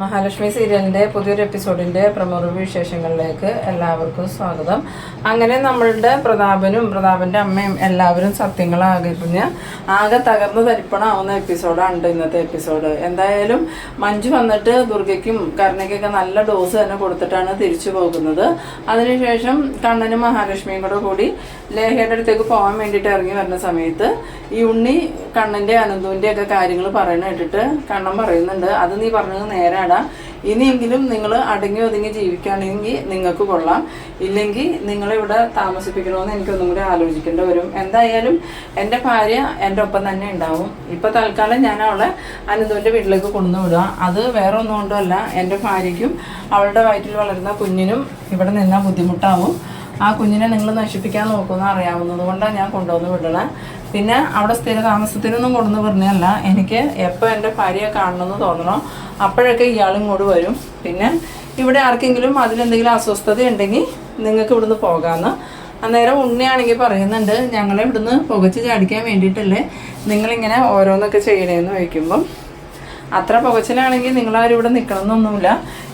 മഹാലക്ഷ്മി സീരിയലിൻ്റെ പുതിയൊരു എപ്പിസോഡിൻ്റെ പ്രമുഖ വിശേഷങ്ങളിലേക്ക് എല്ലാവർക്കും സ്വാഗതം. അങ്ങനെ നമ്മളുടെ പ്രതാപൻ്റെ അമ്മയും എല്ലാവരും സത്യങ്ങളാകെ ആകെ തകർന്ന് തരിപ്പണമാവുന്ന എപ്പിസോഡാണ് ഇന്നത്തെ എപ്പിസോഡ്. എന്തായാലും മഞ്ജു വന്നിട്ട് ദുർഗയ്ക്കും കരുണയ്ക്കൊക്കെ നല്ല ഡോസ് തന്നെ കൊടുത്തിട്ടാണ് തിരിച്ചു പോകുന്നത്. അതിനുശേഷം കണ്ണനും മഹാലക്ഷ്മിയും കൂടി ലേഖയുടെ അടുത്തേക്ക് പോകാൻ വേണ്ടിയിട്ട് ഇറങ്ങി വരുന്ന സമയത്ത് ഈ ഉണ്ണി കണ്ണൻ്റെ അനന്തുവിൻ്റെ ഒക്കെ കാര്യങ്ങൾ പറയുന്ന കേട്ടിട്ട് കണ്ണൻ പറയുന്നുണ്ട്, അത് നീ പറഞ്ഞത് നേരാടാ, ഇനിയെങ്കിലും നിങ്ങൾ അടങ്ങി ഒതുങ്ങി ജീവിക്കുകയാണെങ്കിൽ നിങ്ങൾക്ക് കൊള്ളാം, ഇല്ലെങ്കിൽ നിങ്ങളിവിടെ താമസിപ്പിക്കണമെന്ന് എനിക്കൊന്നും കൂടി ആലോചിക്കേണ്ടി വരും. എന്തായാലും എൻ്റെ ഭാര്യ എൻ്റെ ഒപ്പം തന്നെ ഉണ്ടാവും. ഇപ്പം തൽക്കാലം ഞാൻ അവളെ അനന്തുവിൻ്റെ വീട്ടിലേക്ക് കൊണ്ടുവിടുക. അത് വേറെ ഒന്നും കൊണ്ടുമല്ല, എൻ്റെ ഭാര്യയ്ക്കും അവളുടെ വയറ്റിൽ വളരുന്ന കുഞ്ഞിനും ഇവിടെ നിന്നാൽ ബുദ്ധിമുട്ടാവും. ആ കുഞ്ഞിനെ നിങ്ങൾ നശിപ്പിക്കാൻ നോക്കുമെന്ന് അറിയാവുന്നത് കൊണ്ടാണ് ഞാൻ കൊണ്ടുവന്ന് വിടണേ. പിന്നെ അവിടെ സ്ഥിര താമസത്തിനൊന്നും കൊണ്ടുവന്ന് പറഞ്ഞല്ല, എനിക്ക് എപ്പോൾ എൻ്റെ ഭാര്യയെ കാണണമെന്ന് തോന്നണോ അപ്പോഴൊക്കെ ഇയാളും ഇങ്ങോട്ട് വരും. പിന്നെ ഇവിടെ ആർക്കെങ്കിലും അതിലെന്തെങ്കിലും അസ്വസ്ഥത ഉണ്ടെങ്കിൽ നിങ്ങൾക്ക് ഇവിടുന്ന് പോകാമെന്ന്. അന്നേരം ഉണ്ണിയാണെങ്കിൽ പറയുന്നുണ്ട്, ഞങ്ങളെ ഇവിടുന്ന് പുകച്ച് ചാടിക്കാൻ വേണ്ടിയിട്ടല്ലേ നിങ്ങളിങ്ങനെ ഓരോന്നൊക്കെ ചെയ്യണേന്ന് ചോദിക്കുമ്പം, അത്ര പുകച്ചിലാണെങ്കിൽ നിങ്ങളാരും ഇവിടെ നിൽക്കണമെന്നൊന്നുമില്ല,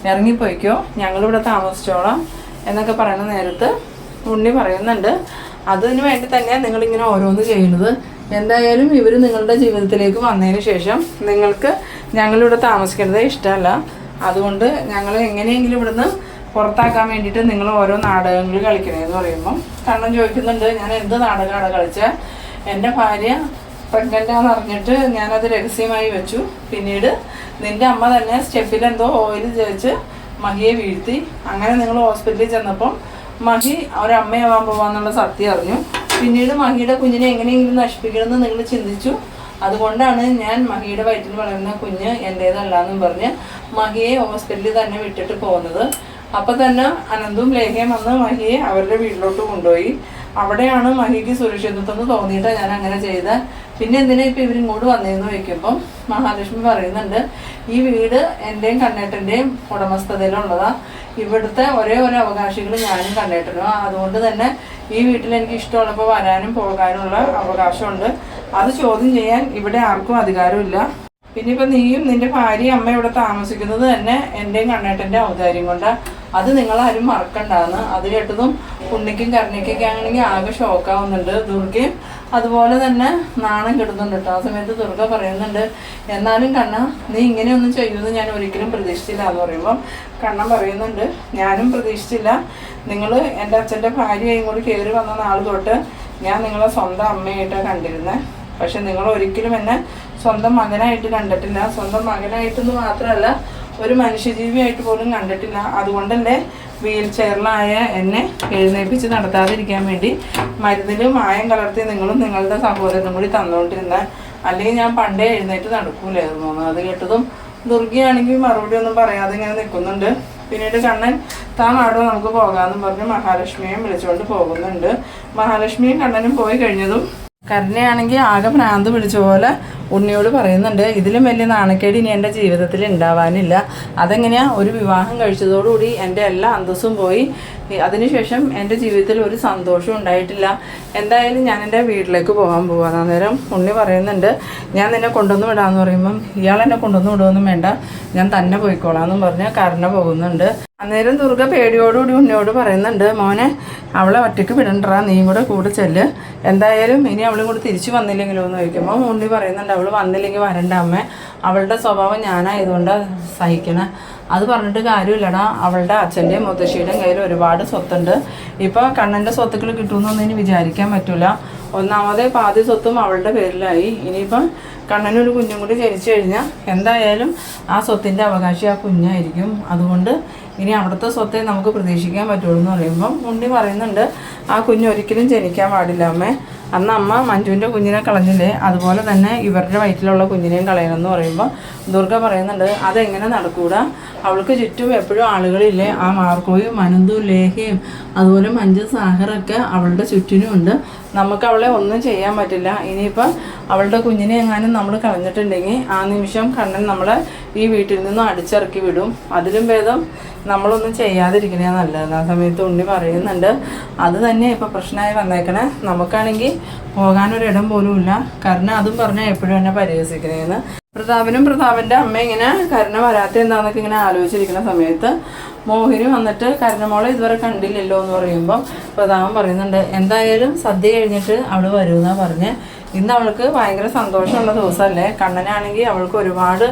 ഇറങ്ങിപ്പോയിക്കോ, ഞങ്ങളിവിടെ താമസിച്ചോളാം എന്നൊക്കെ പറയുന്ന നേരത്ത് ഉണ്ണി പറയുന്നുണ്ട്, അതിന് വേണ്ടി തന്നെയാണ് നിങ്ങളിങ്ങനെ ഓരോന്ന് ചെയ്യുന്നത്. എന്തായാലും ഇവർ നിങ്ങളുടെ ജീവിതത്തിലേക്ക് വന്നതിന് ശേഷം നിങ്ങൾക്ക് ഞങ്ങളിവിടെ താമസിക്കുന്നത് ഇഷ്ടമല്ല, അതുകൊണ്ട് ഞങ്ങൾ എങ്ങനെയെങ്കിലും ഇവിടുന്ന് പുറത്താക്കാൻ വേണ്ടിയിട്ട് നിങ്ങൾ ഓരോ നാടകങ്ങൾ കളിക്കണേന്ന് പറയുമ്പം കണ്ണൻ ചോദിക്കുന്നുണ്ട്, ഞാൻ എന്ത് നാടകമാണ് കളിച്ചാൽ? എൻ്റെ ഭാര്യ പ്രഗ്നൻ്റാന്ന് അറിഞ്ഞിട്ട് ഞാനത് രഹസ്യമായി വെച്ചു. പിന്നീട് നിൻ്റെ അമ്മ തന്നെ സ്റ്റെപ്പിലെന്തോ ഓയിൽ തേച്ച് മഹിയെ വീഴ്ത്തി. അങ്ങനെ നിങ്ങൾ ഹോസ്പിറ്റലിൽ ചെന്നപ്പം മഹി ഒരമ്മയാവാൻ പോവാന്നുള്ള സത്യം അറിഞ്ഞു. പിന്നീട് മഹിയുടെ കുഞ്ഞിനെ എങ്ങനെയെങ്കിലും നശിപ്പിക്കണമെന്ന് നിങ്ങൾ ചിന്തിച്ചു. അതുകൊണ്ടാണ് ഞാൻ മഹിയുടെ വയറ്റിൽ വളരുന്ന കുഞ്ഞ് എൻ്റേതല്ലാന്നും പറഞ്ഞ് മഹിയെ ഹോസ്പിറ്റലിൽ തന്നെ വിട്ടിട്ട് പോകുന്നത്. അപ്പം തന്നെ അനന്തും ലേഖയും വന്ന് മഹിയെ അവരുടെ വീട്ടിലോട്ട് കൊണ്ടുപോയി. അവിടെയാണ് മഹിക്ക് സുരക്ഷിതത്വം തോന്നിയിട്ടാണ് ഞാൻ അങ്ങനെ ചെയ്തത്. പിന്നെ എന്തിനാ ഇപ്പം ഇവരിങ്ങോട്ട് വന്നതെന്ന് ചോദിക്കുമ്പം മഹാലക്ഷ്മി പറയുന്നുണ്ട്, ഈ വീട് എൻ്റെയും കണ്ണേട്ടൻ്റെയും ഉടമസ്ഥതയിലുള്ളതാണ്. ഇവിടുത്തെ ഒരേ ഒരു അവകാശികൾ ഞാനും കണ്ണേട്ടനും. അതുകൊണ്ട് തന്നെ ഈ വീട്ടിൽ എനിക്ക് ഇഷ്ടമുള്ളപ്പോൾ വരാനും പോകാനുള്ള അവകാശമുണ്ട്. അത് ചോദ്യം ചെയ്യാൻ ഇവിടെ ആർക്കും അധികാരമില്ല. പിന്നെ ഇപ്പം നീയും നിൻ്റെ ഭാര്യയും അമ്മ ഇവിടെ താമസിക്കുന്നത് തന്നെ എൻ്റെയും കണ്ണേട്ടൻ്റെ ഔദാര്യം കൊണ്ടാണ്. അത് നിങ്ങളാരും മറക്കണ്ടാന്ന്. അത് കേട്ടതും ഉണ്ണിക്കും കരുണയ്ക്കൊക്കെ ആണെങ്കിൽ ആകെ ഷോക്കാവുന്നുണ്ട്. ദുർഗയും അതുപോലെ തന്നെ നാണം കെടുന്നുണ്ട് കേട്ടോ. ആ സമയത്ത് ദുർഗ പറയുന്നുണ്ട്, എന്നാലും കണ്ണ നീ ഇങ്ങനെയൊന്നും ചെയ്യുമെന്ന് ഞാൻ ഒരിക്കലും പ്രതീക്ഷിച്ചില്ല എന്ന് പറയുമ്പം കണ്ണൻ പറയുന്നുണ്ട്, ഞാനും പ്രതീക്ഷിച്ചില്ല. നിങ്ങൾ എൻ്റെ അച്ഛൻ്റെ ഭാര്യയും കൂടി കയറി വന്ന നാൾ തൊട്ട് ഞാൻ നിങ്ങളെ സ്വന്തം അമ്മയായിട്ടാണ് കണ്ടിരുന്നത്. പക്ഷെ നിങ്ങൾ ഒരിക്കലും എന്നെ സ്വന്തം മകനായിട്ട് കണ്ടിട്ടില്ല. സ്വന്തം മകനായിട്ടെന്ന് മാത്രമല്ല, ഒരു മനുഷ്യജീവിയായിട്ട് പോലും കണ്ടിട്ടില്ല. അതുകൊണ്ടല്ലേ വീൽ ചെയറിലായ എന്നെ എഴുന്നേൽപ്പിച്ച് നടത്താതിരിക്കാൻ വേണ്ടി മരുന്നിൽ മായം കലർത്തി നിങ്ങളും നിങ്ങളുടെ സഹോദരനും കൂടി തന്നുകൊണ്ടിരുന്നത്. അല്ലെങ്കിൽ ഞാൻ പണ്ടേ എഴുന്നേറ്റ് നടക്കൂലായിരുന്നു. അത് കേട്ടതും ദുർഗയാണെങ്കിൽ മറുപടി ഒന്നും പറയാതെ ഇങ്ങനെ നിൽക്കുന്നുണ്ട്. പിന്നീട് കണ്ണൻ താൻ ആടോ നമുക്ക് പോകാമെന്നും പറഞ്ഞ് മഹാലക്ഷ്മിയെയും വിളിച്ചുകൊണ്ട് പോകുന്നുണ്ട്. മഹാലക്ഷ്മിയും കണ്ണനും പോയി കഴിഞ്ഞതും കരുണയാണെങ്കിൽ ആകെ ഭ്രാന്ത് പിടിച്ച പോലെ ഉണ്ണിയോട് പറയുന്നുണ്ട്, ഇതിലും വലിയ നാണക്കേട് ഇനി എൻ്റെ ജീവിതത്തിൽ ഉണ്ടാവാനില്ല. അതെങ്ങനെയാണ്, ഒരു വിവാഹം കഴിച്ചതോടുകൂടി എൻ്റെ എല്ലാ അന്തസ്സും പോയി. അതിനുശേഷം എൻ്റെ ജീവിതത്തിൽ ഒരു സന്തോഷവും ഉണ്ടായിട്ടില്ല. എന്തായാലും ഞാൻ എൻ്റെ വീട്ടിലേക്ക് പോകാൻ പോവാം. അന്നേരം ഉണ്ണി പറയുന്നുണ്ട്, ഞാൻ നിന്നെ കൊണ്ടുവന്ന് വിടാമെന്ന് പറയുമ്പം ഇയാൾ എന്നെ കൊണ്ടുവന്ന് വിടുമൊന്നും വേണ്ട, ഞാൻ തന്നെ പോയിക്കോളാമെന്നും പറഞ്ഞ് കരുണ പോകുന്നുണ്ട്. അന്നേരം ദുർഗ പേടിയോടുകൂടി ഉണ്ണിയോട് പറയുന്നുണ്ട്, മോനെ അവളെ ഒറ്റയ്ക്ക് വിടണ്ടാ, നീയും കൂടെ ചെല്ല്. എന്തായാലും ഇനി അവളും കൂടി തിരിച്ചു വന്നില്ലെങ്കിലോ എന്ന് ചോദിക്കുമ്പോൾ ഉണ്ണി പറയുന്നുണ്ട്, അവൾ വന്നില്ലെങ്കിൽ വരണ്ട അമ്മേ, അവളുടെ സ്വഭാവം ഞാനായതുകൊണ്ടാണ് സഹിക്കണേ. അത് പറഞ്ഞിട്ട് കാര്യമില്ലടാ, അവളുടെ അച്ഛൻ്റെയും മുത്തശ്ശിയുടെയും കയ്യിൽ ഒരുപാട് സ്വത്തുണ്ട്. ഇപ്പോൾ കണ്ണൻ്റെ സ്വത്തുക്കൾ കിട്ടുമെന്നൊന്നും ഇനി വിചാരിക്കാൻ പറ്റില്ല. ഒന്നാമതേ പാതി സ്വത്തും അവളുടെ പേരിലായി. ഇനിയിപ്പം കണ്ണനൊരു കുഞ്ഞും കൂടി ജനിച്ചു കഴിഞ്ഞാൽ എന്തായാലും ആ സ്വത്തിൻ്റെ അവകാശി ആ കുഞ്ഞായിരിക്കും. അതുകൊണ്ട് ഇനി അവിടുത്തെ സ്വത്തെ നമുക്ക് പ്രതീക്ഷിക്കാൻ പറ്റുള്ളൂ എന്ന് പറയുമ്പം ഉണ്ണി പറയുന്നുണ്ട്, ആ കുഞ്ഞ് ഒരിക്കലും ജനിക്കാൻ പാടില്ല അമ്മേ. അന്ന് അമ്മ മഞ്ജുവിൻ്റെ കുഞ്ഞിനെ കളഞ്ഞില്ലേ, അതുപോലെ തന്നെ ഇവരുടെ വയറ്റിലുള്ള കുഞ്ഞിനെയും കളയണമെന്ന് പറയുമ്പോൾ ദുർഗ പറയുന്നുണ്ട്, അതെങ്ങനെ നടക്കൂടാ, അവൾക്ക് ചുറ്റും എപ്പോഴും ആളുകളില്ലേ, ആ മാർക്കോയും അനന്തും ലേഹയും അതുപോലെ മഞ്ജു സാഹറൊക്കെ അവളുടെ ചുറ്റിനും ഉണ്ട്. നമുക്ക് അവളെ ഒന്നും ചെയ്യാൻ പറ്റില്ല. ഇനിയിപ്പോൾ അവളുടെ കുഞ്ഞിനെ എങ്ങാനും നമ്മൾ കളഞ്ഞിട്ടുണ്ടെങ്കിൽ ആ നിമിഷം കണ്ണൻ നമ്മളെ ഈ വീട്ടിൽ നിന്നും അടിച്ചിറക്കി വിടും. അതിലും ഭേദം നമ്മളൊന്നും ചെയ്യാതിരിക്കണേ നല്ലത്. ആ സമയത്ത് ഉണ്ണി പറയുന്നുണ്ട്, അത് തന്നെ ഇപ്പോൾ പ്രശ്നമായി വന്നേക്കണേ. നമുക്കാണെങ്കിൽ പോകാനൊരിടം പോലും ഇല്ല. കരുണ അതും പറഞ്ഞാൽ എപ്പോഴും എന്നെ പരിഹസിക്കണേന്ന്. പ്രതാപനും പ്രതാപൻ്റെ അമ്മ ഇങ്ങനെ കരുണ വരാത്ത എന്താണെന്നൊക്കെ ഇങ്ങനെ ആലോചിച്ചിരിക്കുന്ന സമയത്ത് മോഹിനി വന്നിട്ട് കരുണമോളെ ഇതുവരെ കണ്ടില്ലല്ലോ എന്ന് പറയുമ്പോൾ പ്രതാപൻ പറയുന്നുണ്ട്, എന്തായാലും സദ്യ കഴിഞ്ഞിട്ട് അവൾ വരുമെന്നാണ് പറഞ്ഞ്. ഇന്ന് അവൾക്ക് ഭയങ്കര സന്തോഷമുള്ള ദിവസമല്ലേ. കണ്ണനാണെങ്കിൽ അവൾക്ക് ഒരുപാട്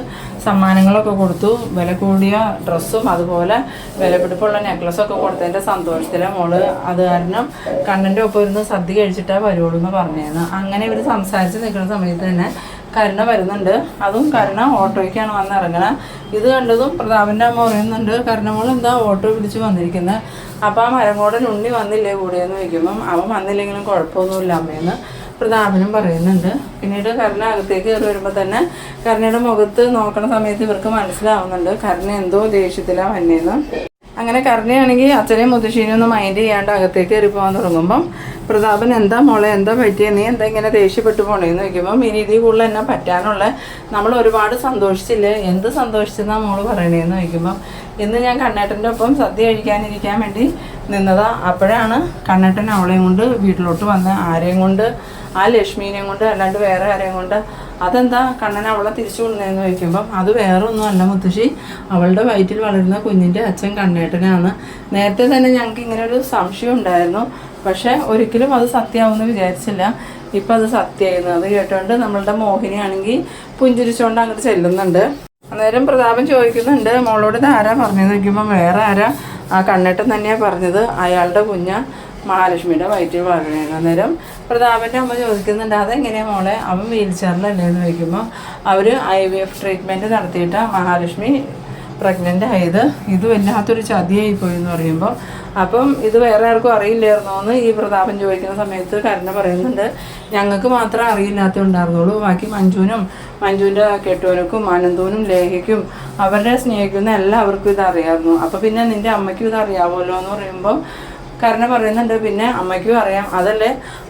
സമ്മാനങ്ങളൊക്കെ കൊടുത്തു, വില കൂടിയ ഡ്രസ്സും അതുപോലെ വിലപിടിപ്പുള്ള നെക്ലസൊക്കെ കൊടുത്തതിൻ്റെ സന്തോഷത്തിലെ മോള് അത് കാരണം കണ്ണൻ്റെ ഒപ്പം ഇരുന്ന് സദ്യ കഴിച്ചിട്ടാണ് വരുള്ളൂ എന്ന് പറഞ്ഞേന്ന്. അങ്ങനെ ഇവർ സംസാരിച്ച് നിൽക്കുന്ന സമയത്ത് തന്നെ കരുണ വരുന്നുണ്ട്. അതും കരുണ ഓട്ടോയ്ക്കാണ് വന്നിറങ്ങണത്. ഇത് കണ്ടതും പ്രതാപൻ്റെ അമ്മ പറയുന്നുണ്ട്, കരുണമോൾ എന്താ ഓട്ടോ പിടിച്ച് വന്നിരിക്കുന്നത്? അപ്പോൾ ആ മരംകോടൻ ഉണ്ണി വന്നില്ലേ കൂടെയെന്ന് ചോദിക്കുമ്പം അവൻ വന്നില്ലെങ്കിലും കുഴപ്പമൊന്നുമില്ല അമ്മയെന്ന് പ്രതാപനും പറയുന്നുണ്ട്. പിന്നീട് കരുണ അകത്തേക്ക് കയറി വരുമ്പോൾ തന്നെ കരുണയുടെ മുഖത്ത് നോക്കണ സമയത്ത് ഇവർക്ക് മനസ്സിലാവുന്നുണ്ട് കരുണ എന്തോ ദേഷ്യത്തിലാണ് വന്നേന്ന്. അങ്ങനെ കരുണയാണെങ്കിൽ അച്ഛനെയും മുത്തശ്ശീനെയും ഒന്നും മൈൻഡ് ചെയ്യാണ്ട് അകത്തേക്ക് കയറി പോകാൻ തുടങ്ങുമ്പം പ്രതാപൻ എന്താ മോളെ എന്താ പറ്റിയത്, നീ എന്താ ഇങ്ങനെ ദേഷ്യപ്പെട്ടു പോണേന്ന് ചോദിക്കുമ്പം ഇനി ഇതിൽ കൂടുതൽ എന്നെ പറ്റാനുള്ള നമ്മൾ ഒരുപാട് സന്തോഷിച്ചില്ലേ, എന്ത് സന്തോഷിച്ചെന്നാ മോള് പറയണേന്ന് ചോദിക്കുമ്പം ഇന്ന് ഞാൻ കണ്ണേട്ടൻ്റെ ഒപ്പം സദ്യ കഴിക്കാനിരിക്കാൻ വേണ്ടി നിന്നതാ. അപ്പോഴാണ് കണ്ണേട്ടൻ അവളെയും കൊണ്ട് വീട്ടിലോട്ട് വന്ന്. ആരെയും കൊണ്ട്? ആ ലക്ഷ്മീനെയും കൊണ്ട്, അല്ലാണ്ട് വേറെ ആരെയും കൊണ്ട്? അതെന്താ കണ്ണൻ അവളെ തിരിച്ചു കൊണ്ടുവന്നതെന്ന് ചോദിക്കുമ്പം അത് വേറെ ഒന്നുമല്ല മുത്തശ്ശി, അവളുടെ വയറ്റിൽ വളരുന്ന കുഞ്ഞിൻ്റെ അച്ഛൻ കണ്ണേട്ടനാണ്. നേരത്തെ തന്നെ ഞങ്ങൾക്ക് ഇങ്ങനെ ഒരു സംശയം ഉണ്ടായിരുന്നു, പക്ഷേ ഒരിക്കലും അത് സത്യമാവുമെന്ന് വിചാരിച്ചില്ല. ഇപ്പം അത് സത്യമായിരുന്നു. അത് കേട്ടോണ്ട് നമ്മളുടെ മോഹിനിയാണെങ്കിൽ പുഞ്ചിരിച്ചുകൊണ്ട് അങ്ങോട്ട് ചെല്ലുന്നുണ്ട്. അന്നേരം പ്രതാപൻ ചോദിക്കുന്നുണ്ട്, മോളോട് ഇത് ആരാ പറഞ്ഞതെന്ന് ചോദിക്കുമ്പോൾ വേറെ ആരാ, ആ കണ്ണേട്ടൻ തന്നെയാണ് പറഞ്ഞത്, അയാളുടെ കുഞ്ഞ മഹാലക്ഷ്മിയുടെ വയറ്റിൽ വളരണേന്ന്. അന്നേരം പ്രതാപൻ്റെ അമ്മ ചോദിക്കുന്നുണ്ട്, അതെങ്ങനെയാണ് മോളെ, അവൻ വീൽ ചെയറിലല്ലേ എന്ന് ചോദിക്കുമ്പോൾ അവർ IVF ട്രീറ്റ്മെൻറ്റ് നടത്തിയിട്ട് മഹാലക്ഷ്മി പ്രഗ്നൻ്റ് ആയത്. ഇത് വല്ലാത്തൊരു ചതിയായിപ്പോയി എന്ന് പറയുമ്പോൾ അപ്പം ഇത് വേറെ ആർക്കും അറിയില്ലായിരുന്നോ എന്ന് ഈ പ്രതാപൻ ചോദിക്കുന്ന സമയത്ത് കരുണ പറയുന്നുണ്ട്, ഞങ്ങൾക്ക് മാത്രം അറിയില്ലാത്തതുണ്ടായിരുന്നുള്ളൂ, ബാക്കി മഞ്ജുവിൻ്റെ കെട്ടുവനക്കും അനന്തൂനും ലേഖയ്ക്കും അവരുടെ സ്നേഹിക്കുന്ന എല്ലാവർക്കും ഇതറിയാമായിരുന്നു. അപ്പോൾ പിന്നെ നിൻ്റെ അമ്മയ്ക്കും ഇതറിയാമല്ലോ എന്ന് പറയുമ്പോൾ കരുണ പറയുന്നുണ്ട്, പിന്നെ അമ്മയ്ക്കും അറിയാം, അതല്ലേ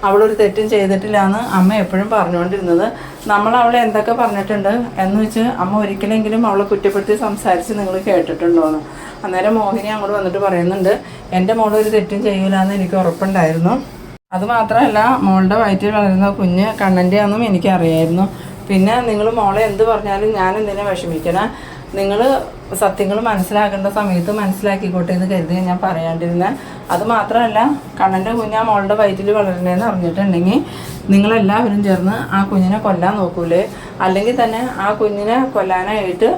അവളൊരു തെറ്റും ചെയ്തിട്ടില്ല എന്ന് അമ്മ എപ്പോഴും പറഞ്ഞുകൊണ്ടിരുന്നത്. നമ്മൾ അവളെ എന്തൊക്കെ പറഞ്ഞിട്ടുണ്ട് എന്ന് വെച്ച് അമ്മ ഒരിക്കലെങ്കിലും അവളെ കുറ്റപ്പെടുത്തി സംസാരിച്ച് നിങ്ങൾ കേട്ടിട്ടുണ്ടോയെന്ന്. അന്നേരം മോഹിനി അങ്ങോട്ട് വന്നിട്ട് പറയുന്നുണ്ട്, എൻ്റെ മോളൊരു തെറ്റും ചെയ്യില്ല എന്ന് എനിക്ക് ഉറപ്പുണ്ടായിരുന്നു. അതുമാത്രമല്ല മോളുടെ വയറ്റിൽ വളരുന്ന കുഞ്ഞ് കണ്ണൻ്റെ ആണെന്നും എനിക്കറിയായിരുന്നു. പിന്നെ നിങ്ങൾ മോളെ എന്ത് പറഞ്ഞാലും ഞാൻ എന്തിനാ വിഷമിക്കണം, നിങ്ങൾ സത്യങ്ങൾ മനസ്സിലാക്കേണ്ട സമയത്ത് മനസ്സിലാക്കിക്കോട്ടെ എന്ന് കരുതി ഞാൻ പറയാണ്ടിരുന്നത്. അതുമാത്രമല്ല കണ്ണൻ്റെ കുഞ്ഞ് ആ മോളുടെ വയറ്റിൽ വളരണേന്ന് അറിഞ്ഞിട്ടുണ്ടെങ്കിൽ നിങ്ങളെല്ലാവരും ചേർന്ന് ആ കുഞ്ഞിനെ കൊല്ലാൻ നോക്കൂലേ, അല്ലെങ്കിൽ തന്നെ ആ കുഞ്ഞിനെ കൊല്ലാനായിട്ട്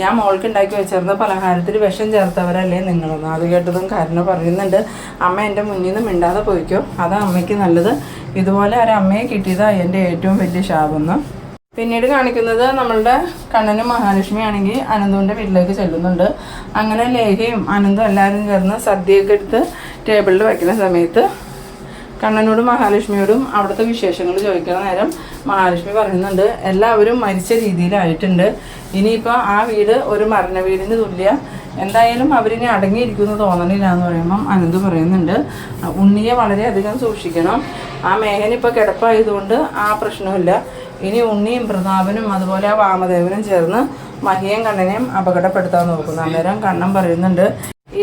ഞാൻ മോൾക്ക് ഉണ്ടാക്കി വെച്ചിരുന്ന പലഹാരത്തിൽ വിഷം ചേർത്തവരല്ലേ നിങ്ങളെന്ന്. അത് കേട്ടതും കരുണ പറയുന്നുണ്ട്, അമ്മ എൻ്റെ മുന്നിൽ നിന്ന് മിണ്ടാതെ പോയിക്കോ, അതാ അമ്മയ്ക്ക് നല്ലത്, ഇതുപോലെ ഒരു അമ്മയെ കിട്ടിയതാണ് എൻ്റെ ഏറ്റവും വലിയ ശാപമെന്ന്. പിന്നീട് കാണിക്കുന്നത് നമ്മളുടെ കണ്ണനും മഹാലക്ഷ്മി ആണെങ്കിൽ അനന്തുവിൻ്റെ വീട്ടിലേക്ക് ചെല്ലുന്നുണ്ട്. അങ്ങനെ ലേഖയും അനന്തും എല്ലാവരും ചേർന്ന് സദ്യയൊക്കെ എടുത്ത് ടേബിളിൽ വയ്ക്കുന്ന സമയത്ത് കണ്ണനോടും മഹാലക്ഷ്മിയോടും അവിടുത്തെ വിശേഷങ്ങൾ ചോദിക്കുന്ന നേരം മഹാലക്ഷ്മി പറയുന്നുണ്ട്, എല്ലാവരും മരിച്ച രീതിയിലായിട്ടുണ്ട്, ഇനിയിപ്പോൾ ആ വീട് ഒരു മരണ വീടിന് തുല്യ, എന്തായാലും അവരിനി അടങ്ങിയിരിക്കുമെന്ന് തോന്നണില്ല എന്ന് പറയുമ്പം അനന്ത് പറയുന്നുണ്ട്, ഉണ്ണിയെ വളരെയധികം സൂക്ഷിക്കണം, ആ മേഘനിപ്പോൾ കിടപ്പായതുകൊണ്ട് ആ പ്രശ്നമില്ല, ഇനി ഉണ്ണിയും പ്രതാപനും അതുപോലെ ആ വാമദേവനും ചേർന്ന് മഹിയും കണ്ണനെയും അപകടപ്പെടുത്താൻ നോക്കുന്നു. അന്നേരം കണ്ണൻ പറയുന്നുണ്ട്,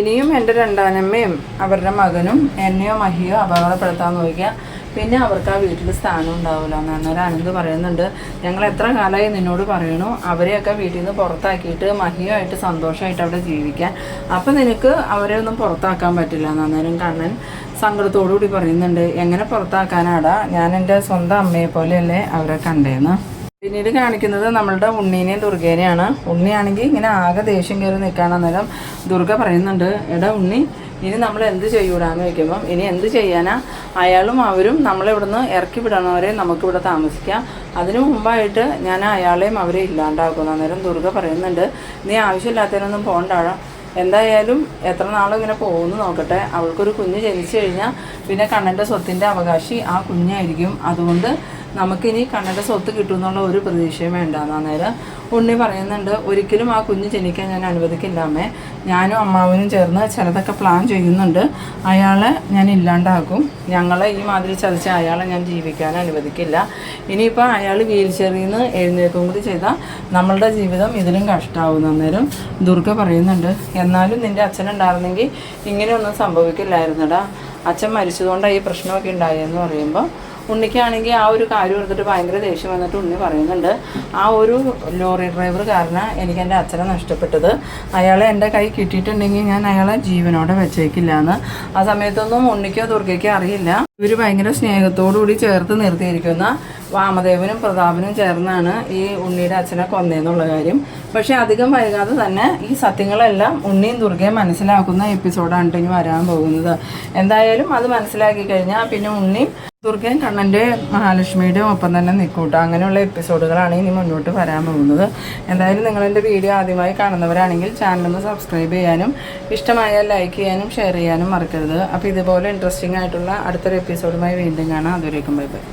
ഇനിയും എൻ്റെ രണ്ടാനമ്മയും അവരുടെ മകനും എന്നെയോ മഹിയോ അപകടപ്പെടുത്താൻ നോക്കിയാൽ പിന്നെ അവർക്ക് ആ വീട്ടിൽ സ്ഥാനം ഉണ്ടാവില്ല എന്ന്. അന്നേരം അനന്ത് പറയുന്നുണ്ട്, ഞങ്ങൾ എത്ര കാലമായി നിന്നോട് പറയണു അവരെയൊക്കെ വീട്ടിൽ നിന്ന് പുറത്താക്കിയിട്ട് മഹിയുമായിട്ട് സന്തോഷമായിട്ട് അവിടെ ജീവിക്കാൻ, അപ്പം നിനക്ക് അവരെ ഒന്നും പുറത്താക്കാൻ പറ്റില്ല എന്ന്. അന്നേരം കണ്ണൻ സങ്കടത്തോടുകൂടി പറയുന്നുണ്ട്, എങ്ങനെ പുറത്താക്കാനാടാ, ഞാൻ എൻ്റെ സ്വന്തം അമ്മയെ പോലെയല്ലേ അവരെ കണ്ടേന്ന്. പിന്നീട് കാണിക്കുന്നത് നമ്മളുടെ ഉണ്ണീനെയും ദുർഗേനെയാണ്. ഉണ്ണിയാണെങ്കിൽ ഇങ്ങനെ ആകെ ദേഷ്യം കയറി നിൽക്കുകയാണ്. അന്നേരം ദുർഗ പറയുന്നുണ്ട്, എടാ ഉണ്ണി, ഇനി നമ്മൾ എന്ത് ചെയ്യൂടാന്ന് ചോദിക്കുമ്പം ഇനി എന്ത് ചെയ്യാനാ, അയാളും അവരും നമ്മളിവിടുന്ന് ഇറക്കി വിടണവരെ നമുക്കിവിടെ താമസിക്കാം, അതിനു മുമ്പായിട്ട് ഞാൻ അയാളെയും അവരെ ഇല്ലാണ്ടാക്കുന്നു. അന്നേരം ദുർഗ പറയുന്നുണ്ട്, നീ ആവശ്യമില്ലാത്തതിനൊന്നും പോകണ്ടാഴോ, എന്തായാലും എത്ര നാളും ഇങ്ങനെ പോകുന്നു നോക്കട്ടെ, അവൾക്കൊരു കുഞ്ഞ് ജനിച്ചു കഴിഞ്ഞാൽ പിന്നെ കണ്ണൻ്റെ സ്വത്തിൻ്റെ അവകാശി ആ കുഞ്ഞായിരിക്കും, അതുകൊണ്ട് നമുക്കിനി കണ്ണൻ്റെ സ്വത്ത് കിട്ടുമെന്നുള്ള ഒരു പ്രതീക്ഷയും വേണ്ടാന്ന്. അന്നേരം ഉണ്ണി പറയുന്നുണ്ട്, ഒരിക്കലും ആ കുഞ്ഞ് ജനിക്കാൻ ഞാൻ അനുവദിക്കില്ല അമ്മേ, ഞാനും അമ്മാവനും ചേർന്ന് ചിലതൊക്കെ പ്ലാൻ ചെയ്യുന്നുണ്ട്, അയാളെ ഞാൻ ഇല്ലാണ്ടാക്കും, ഞങ്ങളെ ഈ മാതിരി ചതിച്ച അയാളെ ഞാൻ ജീവിക്കാൻ അനുവദിക്കില്ല, ഇനിയിപ്പോൾ അയാൾ വീൽ ചെയറിൽ നിന്ന് എഴുന്നേൽക്കും കൂടി ചെയ്താൽ നമ്മളുടെ ജീവിതം ഇതിലും കഷ്ടമാവുന്നു. അന്നേരം ദുർഗ പറയുന്നുണ്ട്, എന്നാലും നിൻ്റെ അച്ഛനുണ്ടായിരുന്നെങ്കിൽ ഇങ്ങനെയൊന്നും സംഭവിക്കില്ലായിരുന്നടാ, അച്ഛൻ മരിച്ചതുകൊണ്ടാണ് ഈ പ്രശ്നമൊക്കെ ഉണ്ടായെന്ന് പറയുമ്പോൾ ഉണ്ണിക്കാണെങ്കിൽ ആ ഒരു കാര്യം എടുത്തിട്ട് ഭയങ്കര ദേഷ്യം വന്നിട്ട് ഉണ്ണി പറയുന്നുണ്ട്, ആ ഒരു ലോറി ഡ്രൈവർ കാരണം എനിക്ക് എൻ്റെ അച്ഛനെ നഷ്ടപ്പെട്ടത്, അയാളെ എൻ്റെ കൈ കിട്ടിയിട്ടുണ്ടെങ്കിൽ ഞാൻ അയാളെ ജീവനോടെ വെച്ചേക്കില്ല എന്ന്. ആ സമയത്തൊന്നും ഉണ്ണിക്കോ ദുർഗയ്ക്കോ അറിയില്ല ഇവർ ഭയങ്കര സ്നേഹത്തോടുകൂടി ചേർത്ത് നിർത്തിയിരിക്കുന്ന വാമദേവനും പ്രതാപനും ചേർന്നാണ് ഈ ഉണ്ണിയുടെ അച്ഛനെ കൊന്നേന്നുള്ള കാര്യം. പക്ഷെ അധികം വൈകാതെ തന്നെ ഈ സത്യങ്ങളെല്ലാം ഉണ്ണിയും ദുർഗയും മനസ്സിലാക്കുന്ന എപ്പിസോഡാണ് ഇനി വരാൻ പോകുന്നത്. എന്തായാലും അത് മനസ്സിലാക്കി കഴിഞ്ഞാൽ പിന്നെ ഉണ്ണിയും ദുർഗയും കണ്ണൻ്റെ മഹാലക്ഷ്മിയുടെയും ഒപ്പം തന്നെ നിൽക്കൂട്ടോ. അങ്ങനെയുള്ള എപ്പിസോഡുകളാണ് ഇനി മുന്നോട്ട് വരാൻ പോകുന്നത്. എന്തായാലും നിങ്ങളെൻ്റെ വീഡിയോ ആദ്യമായി കാണുന്നവരാണെങ്കിൽ ചാനലൊന്ന് സബ്സ്ക്രൈബ് ചെയ്യാനും ഇഷ്ടമായാൽ ലൈക്ക് ചെയ്യാനും ഷെയർ ചെയ്യാനും മറക്കരുത്. അപ്പോൾ ഇതുപോലെ ഇൻട്രസ്റ്റിംഗ് ആയിട്ടുള്ള അടുത്തൊരു എപ്പിസോഡുമായി വീണ്ടും കാണാം. അതുവരേക്കും ബൈ ബൈ.